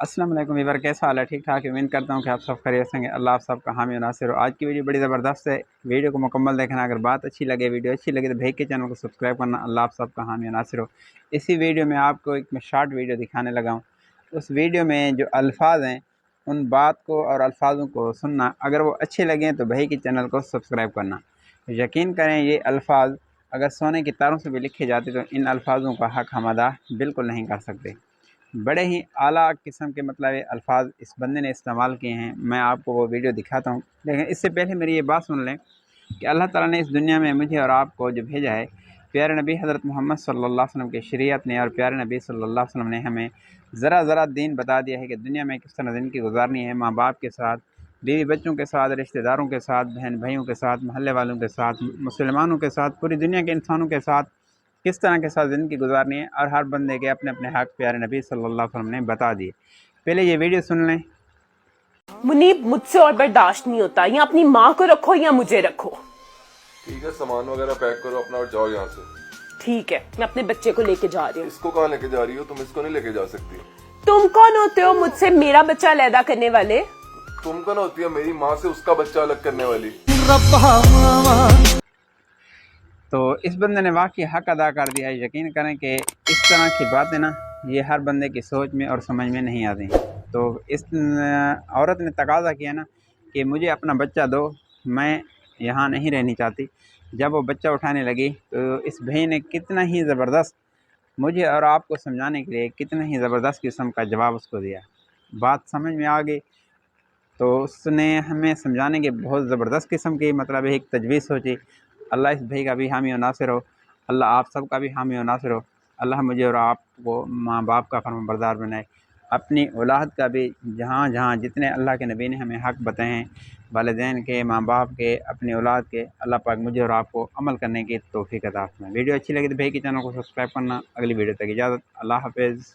अस्सलाम वालेकुम वीवर, कैसा हाल है? ठीक ठाक। उम्मीद करता हूँ कि आप सब खैरियत से होंगे। अल्लाह आप सबका हामी और नासिर हो। आज की वीडियो बड़ी ज़बरदस्त है, वीडियो को मुकम्मल देखना। अगर बात अच्छी लगे, वीडियो अच्छी लगे तो भाई के चैनल को सब्सक्राइब करना। अल्लाह आप सबका हामी और नासिर हो। इसी वीडियो में आपको एक मैं शॉर्ट वीडियो दिखाने लगा हूँ। उस वीडियो में जो अल्फाज हैं उन बात को और अल्फाजों को सुनना, अगर वो अच्छे लगें तो भाई के चैनल को सब्सक्राइब करना। यकीन करें, ये अल्फाज अगर सोने की तारों से भी लिखे जाते तो इन अल्फाजों का हक़ हम अदा बिल्कुल नहीं कर सकते। बड़े ही आला किस्म के मतलब अल्फाज इस बंदे ने इस्तेमाल किए हैं। मैं आपको वो वीडियो दिखाता हूँ, लेकिन इससे पहले मेरी ये बात सुन लें कि अल्लाह ताला ने इस दुनिया में मुझे और आपको जो भेजा है, प्यारे नबी हज़रत मोहम्मद सल्लल्लाहु अलैहि वसल्लम के शरीयत ने और प्यारे नबी सल्लल्लाहु अलैहि वसल्लम ने हमें ज़रा दीन बता दिया है कि दुनिया में किस तरह ज़िंदगी गुजारनी है। माँ बाप के साथ, बीवी बच्चों के साथ, रिश्तेदारों के साथ, बहन भाइयों के साथ, महल्ले वालों के साथ, मुसलमानों के साथ, पूरी दुनिया के इंसानों के साथ किस तरह के साथ ज़िंदगी गुजारनी है। और हर बंदे के अपने अपने हक़ प्यारे नबी सल्लल्लाहु अलैहि वसल्लम ने बता दिए। पहले ये वीडियो सुन लें। मुनीब, मुझसे और बर्दाश्त नहीं होता। या अपनी माँ को रखो या मुझे रखो। ठीक है, सामान वगैरह पैक करो अपना और जाओ यहाँ से। ठीक है, मैं अपने बच्चे को लेके जा रही हूँ। इसको कहाँ लेके जा रही हो? तुम इसको नहीं लेके जा सकती। तुम कौन होते हो मुझसे मेरा बच्चा अलहदा करने वाले? तुम कौन होती है मेरी माँ से उसका बच्चा अलग करने वाली? तो इस बंदे ने वाकई हक़ अदा कर दिया है। यकीन करें कि इस तरह की बातें ना, ये हर बंदे की सोच में और समझ में नहीं आती। तो इस औरत ने तकाज़ा किया ना कि मुझे अपना बच्चा दो, मैं यहाँ नहीं रहनी चाहती। जब वो बच्चा उठाने लगी तो इस भाई ने कितना ही ज़बरदस्त मुझे और आपको समझाने के लिए कितना ही ज़बरदस्त किस्म का जवाब उसको दिया। बात समझ में आ गई तो उसने हमें समझाने के बहुत ज़बरदस्त किस्म की मतलब एक तजवीज़ सोची। अल्लाह इस भाई का भी हामी और नासिर हो। अल्लाह आप सब का भी हामी और नासिर हो। अल्लाह मुझे और आपको माँ बाप का फरमाबरदार बनाए। अपनी औलाद का भी जहाँ जहाँ जितने अल्लाह के नबी ने हमें हक़ बताए हैं, वालिदैन के, माँ बाप के, अपनी औलाद के, अल्लाह पाक मुझे और आपको अमल करने की तौफ़ीक़ अता फरमाए। वीडियो अच्छी लगी तो भाई के चैनल को सब्सक्राइब करना। अगली वीडियो तक इजाज़त। अल्लाह हाफ़िज़।